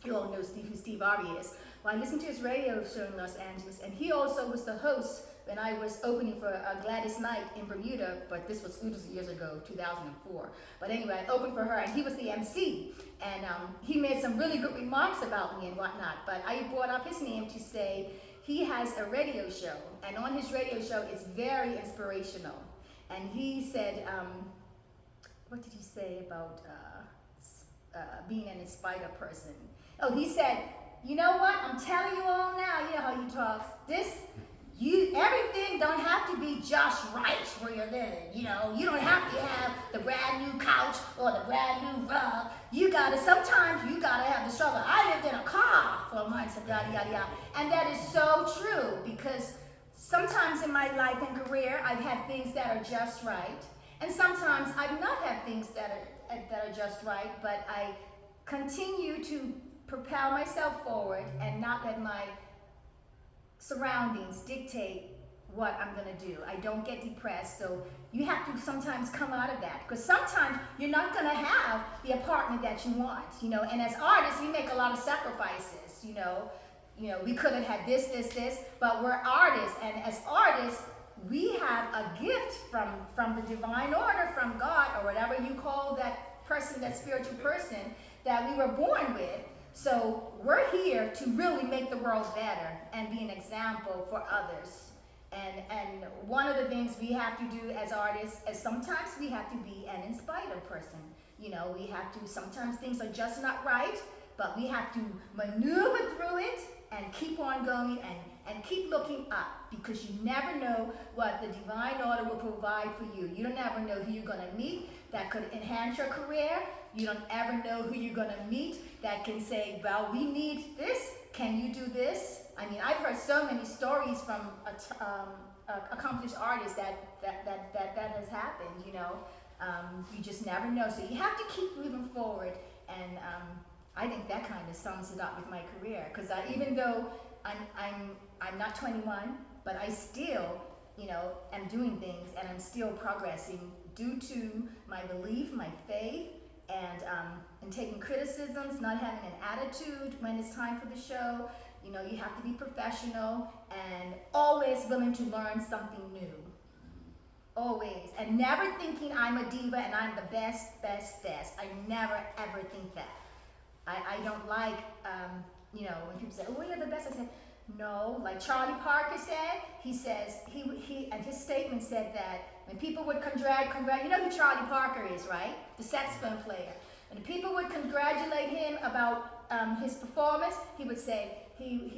You all know who Steve Harvey is. Well, I listened to his radio show in Los Angeles, and he also was the host when I was opening for Gladys Knight in Bermuda, but this was years ago, 2004. But anyway, I opened for her, and he was the MC. And he made some really good remarks about me and whatnot. But I brought up his name to say, he has a radio show, and on his radio show, it's very inspirational. And he said, what did he say about being an inspired person? Oh, he said, you know what? I'm telling you all now, you know how you talk. Everything don't have to be just right where you're living. You don't have to have the brand new couch or the brand new rug. Sometimes you gotta have the struggle. I lived in a car for months, yada, yada, yada. And that is so true, because sometimes in my life and career, I've had things that are just right. And sometimes I've not had things that are just right, but I continue to propel myself forward and not let my surroundings dictate what I'm gonna do. I don't get depressed, so you have to sometimes come out of that, because sometimes you're not gonna have the apartment that you want, and as artists, we make a lot of sacrifices, we could have had this, but we're artists, and as artists, we have a gift from the divine order, from God, or whatever you call that person, that spiritual person that we were born with. So we're here to really make the world better and be an example for others. And one of the things we have to do as artists is sometimes we have to be an inspired person. We have to, sometimes things are just not right, but we have to maneuver through it and keep on going and keep looking up, because you never know what the divine order will provide for you. You don't ever know who you're going to meet that could enhance your career. You don't ever know who you're going to meet that can say, well, we need this. Can you do this? I mean, I've heard so many stories from accomplished artists that has happened, you know. You just never know. So you have to keep moving forward. And I think that kind of sums it up with my career. Because even though I'm not 21, but I still, you know, am doing things, and I'm still progressing due to my belief, my faith, and taking criticisms, not having an attitude when it's time for the show. You know, you have to be professional and always willing to learn something new. Always. And never thinking I'm a diva and I'm the best. I never ever think that. I don't like, you know, when people say, oh, you're the best. I said, no, like Charlie Parker said, he says, he and his statement said that when people would you know who Charlie Parker is, right? The saxophone player. When people would congratulate him about his performance, he would say, he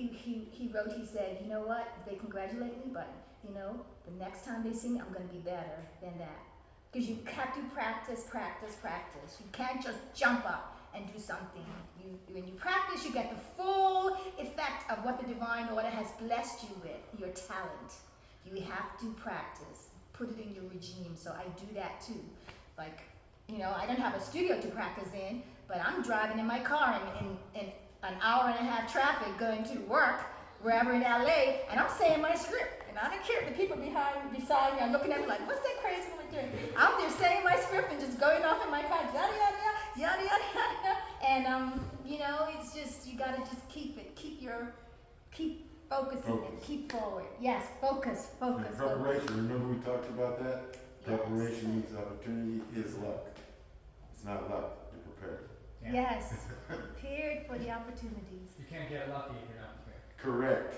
said, you know what, they congratulate me, but you know, the next time they see me, I'm going to be better than that. Because you have to practice. You can't just jump up and do something. When you practice, you get the full effect of what the divine order has blessed you with, your talent. You have to practice, put it in your regime. So I do that too. Like, you know, I don't have a studio to practice in, but I'm driving in my car in an hour and a half traffic going to work, wherever in LA, and I'm saying my script. And I don't care if the people beside me are looking at me like, what's that crazy woman doing? I'm just saying my script and just going off in my car, yada, yada, yada. And, you know, it's just, you gotta just keep focusing and keep forward. Yes, focus. Preparation, remember we talked about that? Yes. Preparation means opportunity is luck. It's not luck, you're prepared. Yeah. Yes, prepared for the opportunities. You can't get lucky if you're not prepared. Correct.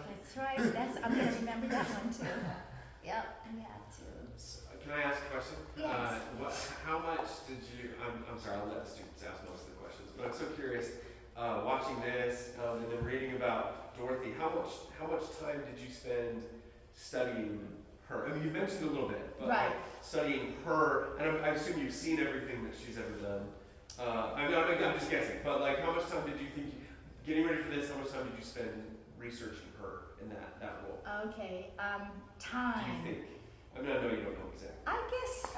That's right. I'm gonna remember that one too. Yep, we have to. Can I ask a question? Yes. How much did you? I'm sorry. I'll let the students ask most of the questions, but I'm so curious. Watching this and then reading about Dorothy, how much time did you spend studying her? I mean, you mentioned a little bit, but Right. like, studying her, and I assume you've seen everything that she's ever done. I'm just guessing, but like, how much time did you think, getting ready for this? How much time did you spend researching her in that role? Okay, Do time. you think? I mean, I know you don't know exactly. I guess,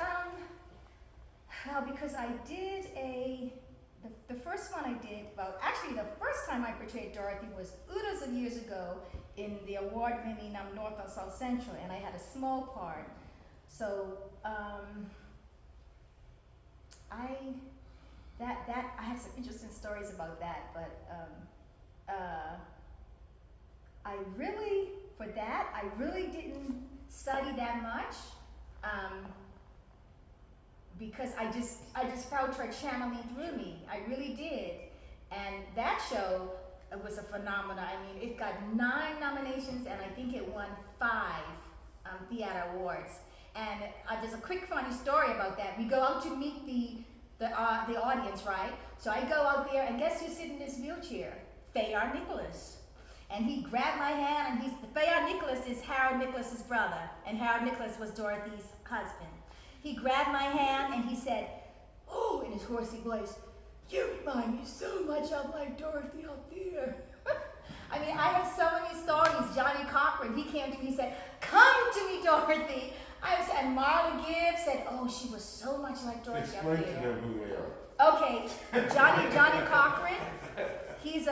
well, because I did the first one I did, well, actually the first time I portrayed Dorothy was oodles of years ago in the award-winning North and South Central, and I had a small part. So, I have some interesting stories about that, but I really didn't study that much, because I just felt her channeling through me. I really did, and that show was a phenomenon. I mean, it got 9 nominations, and I think it won 5 theater awards. And there's a quick funny story about that. We go out to meet the audience, right? So I go out there, and guess who's sitting in this wheelchair? Fayard Nicholas. And he grabbed my hand, and Fayard Nicholas is Harold Nicholas's brother, and Harold Nicholas was Dorothy's husband. He grabbed my hand, and he said, oh, in his horsey voice, you remind me so much of my Dorothy out there. I mean, I have so many stories. Johnny Cochran, he came to me and said, come to me, Dorothy. And Marla Gibbs said, oh, she was so much like Dorothy out Explain to there. them who they are. Okay, Johnny Cochran, he's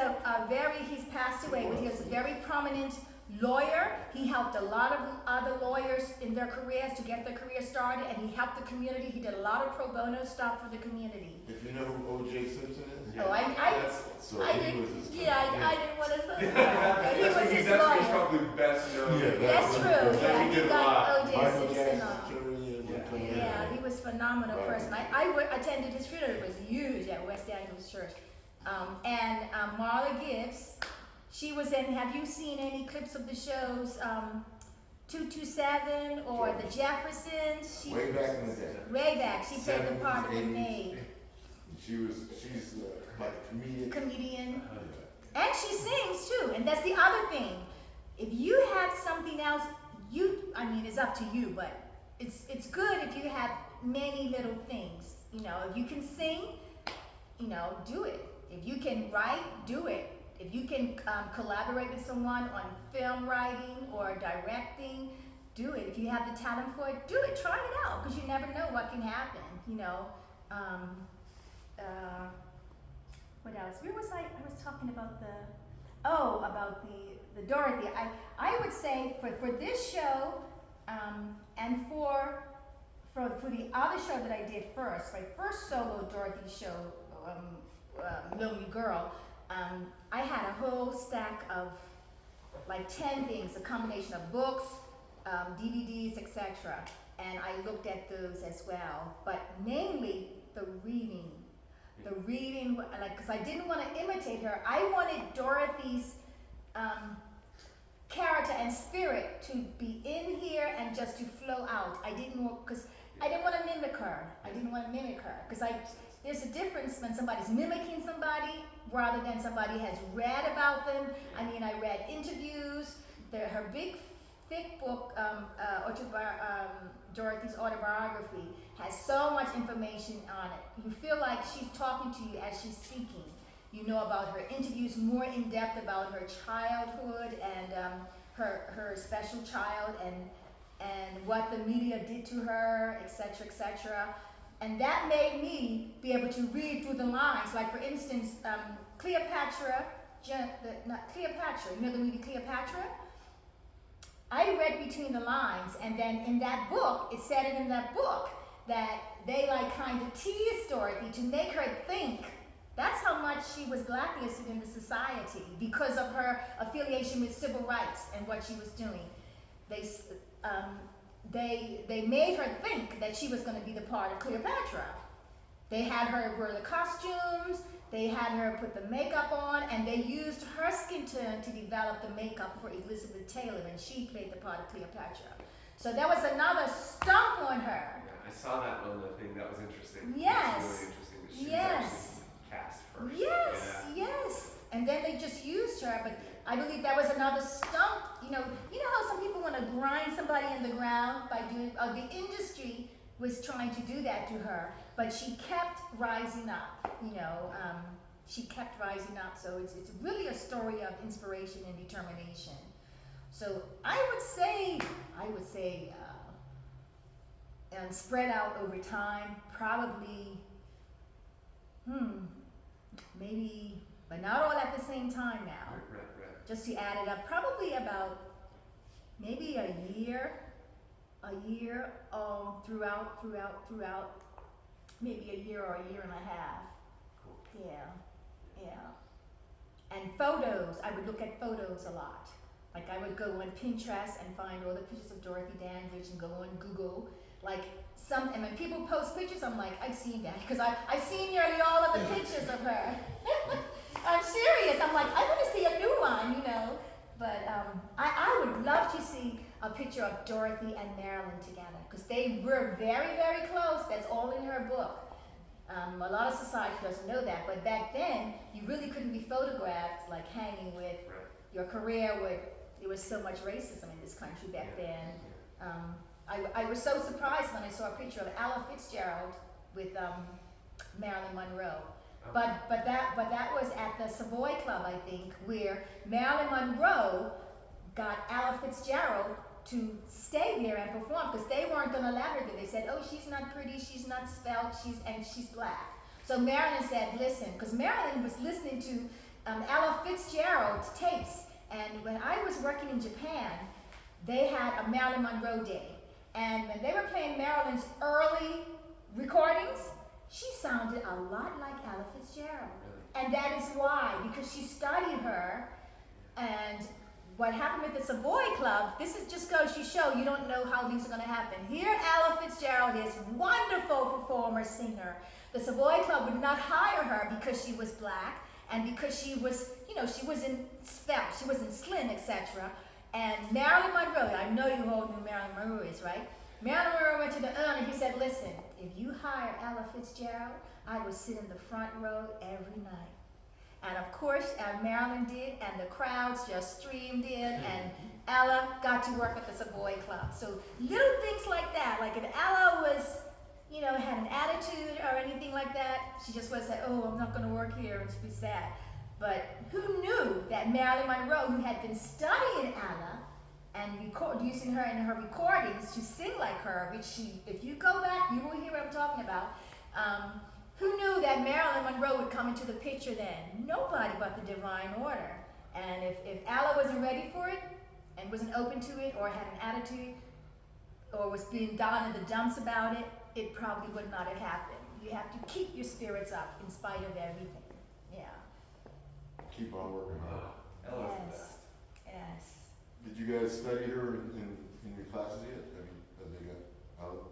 he's passed away, but he was a very prominent lawyer. He helped a lot of other lawyers in their careers to get their career started, and he helped the community. He did a lot of pro bono stuff for the community. If you know who O.J. Simpson is? Oh, I didn't want to say that. He was his That's lawyer. probably the best known. Yeah, That's true. Yeah, He did he a lot. got O.J. Michael Simpson Jackson's on. attorney and one time. Yeah, he was a phenomenal Right. person. I attended his funeral. It was huge at West Angeles Church. And Marla Gibbs, she was in, have you seen any clips of the shows 227 or The Jeffersons? Way back in the day. Way back, she played the part of the 70s, maid. She's Like a comedian. comedian. Uh-huh. And she sings too, and that's the other thing. If you have something else, it's up to you, but it's good if you have many little things. You know, if you can sing, do it. If you can write, do it. If you can collaborate with someone on film writing or directing, do it. If you have the talent for it, do it. Try it out, because you never know what can happen. What else? Where was I? I was talking about the Dorothy. I would say for this show, and for the other show that I did first, my first solo Dorothy show, Lonely Girl, I had a whole stack of like 10 things, a combination of books, DVDs, etc. And I looked at those as well, but mainly the reading, like, because I didn't want to imitate her. I wanted Dorothy's character and spirit to be in here and just to flow out. I didn't want to mimic her. Because there's a difference when somebody's mimicking somebody rather than somebody has read about them. I read interviews. Her big, thick book, Dorothy's autobiography, has so much information on it. You feel like she's talking to you as she's speaking. You know about her interviews, more in depth about her childhood and her special child and what the media did to her, etc., etc. And that made me be able to read through the lines. Like, for instance, Cleopatra, you know the movie Cleopatra? I read between the lines, and then in that book, it said it in that book, that they kind of teased Dorothy to make her think. That's how much she was blacklisted in the society because of her affiliation with civil rights and what she was doing. They made her think that she was going to be the part of Cleopatra. They had her wear the costumes, they had her put the makeup on, and they used her skin tone to develop the makeup for Elizabeth Taylor, and she played the part of Cleopatra. So that was another stump on her. Yeah, I saw that on the thing. That was interesting. Yes. It's really interesting that she was Yes. actually cast first. Yes, yes. And then they just used her, but I believe that was another stump. You know how some people want to grind somebody in the ground by doing, the industry was trying to do that to her, but she kept rising up, she kept rising up. So it's really a story of inspiration and determination. So I would say, and spread out over time, probably, maybe, but not all at the same time now. Right. Just to add it up, probably about maybe a year, throughout, maybe a year or a year and a half. Cool. Yeah. And photos, I would look at photos a lot. Like, I would go on Pinterest and find all the pictures of Dorothy Dandridge and go on Google. And when people post pictures, I'm like, I've seen that, because I've seen nearly all of the pictures of her. I'm serious. I'm like, I want to see a new one, But I would love to see a picture of Dorothy and Marilyn together, because they were very, very close. That's all in her book. A lot of society doesn't know that, but back then, you really couldn't be photographed like hanging with your career. There was so much racism in this country back then. I was so surprised when I saw a picture of Ella Fitzgerald with Marilyn Monroe. But that was at the Savoy Club, I think, where Marilyn Monroe got Ella Fitzgerald to stay there and perform, because they weren't going to let her there. They said, oh, she's not pretty, she's not svelte, she's black. So Marilyn said, listen, because Marilyn was listening to Ella Fitzgerald's tapes. And when I was working in Japan, they had a Marilyn Monroe Day. And when they were playing Marilyn's early recordings, she sounded a lot like Ella Fitzgerald. And that is why, because she studied her. And what happened with the Savoy Club, this is just goes to show you don't know how things are going to happen. Here Ella Fitzgerald is, wonderful performer, singer. The Savoy Club would not hire her because she was black and because she was, she wasn't svelte, she wasn't slim, etc. And Marilyn Monroe, I know you all knew Marilyn Monroe is, right? Marilyn Monroe went to the urn and he said, listen, if you hire Ella Fitzgerald, I would sit in the front row every night. And of course, Marilyn did, and the crowds just streamed in, and Ella got to work at the Savoy Club. So little things like that, like if Ella was, you know, had an attitude or anything like that, she just would say, oh, I'm not gonna work here, and she'd be sad. But who knew that Marilyn Monroe, who had been studying Ella and using her in her recordings to sing like her, which she, if you go back, you will hear what I'm talking about. Who knew that Marilyn Monroe would come into the picture then? Nobody but the Divine Order. And if Ella wasn't ready for it and wasn't open to it or had an attitude or was being down in the dumps about it, it probably would not have happened. You have to keep your spirits up in spite of everything. Yeah. Keep on working hard. Ella's the best. Yes. Did you guys study her in your classes yet? Have they got Ella?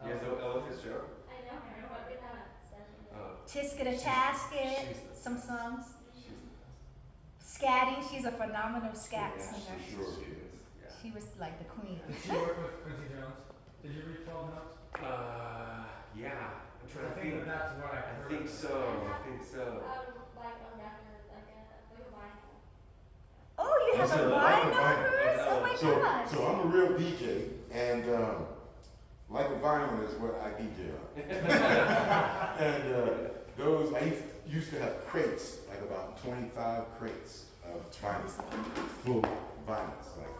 You guys know Ella Fitzgerald? I know her, but we're not studying. Tisket a Tasket, some songs. She's the best. Scatting, she's a phenomenal scat Yeah, singer. Sure. She is. Yeah. She was like the queen. Did she work with Quincy Jones? Did you read 12 Notes? Yeah. I'm I trying to think think. that's what I I heard. think so. I think so. Like a record, like a vinyl. Oh, you have Yes, a sir. line Like a of vinyl. hers? Oh my gosh. So I'm a real DJ, and like a vinyl is what I DJ on. And those, I used to have crates, like about 25 crates of vinyls, full vinyls, like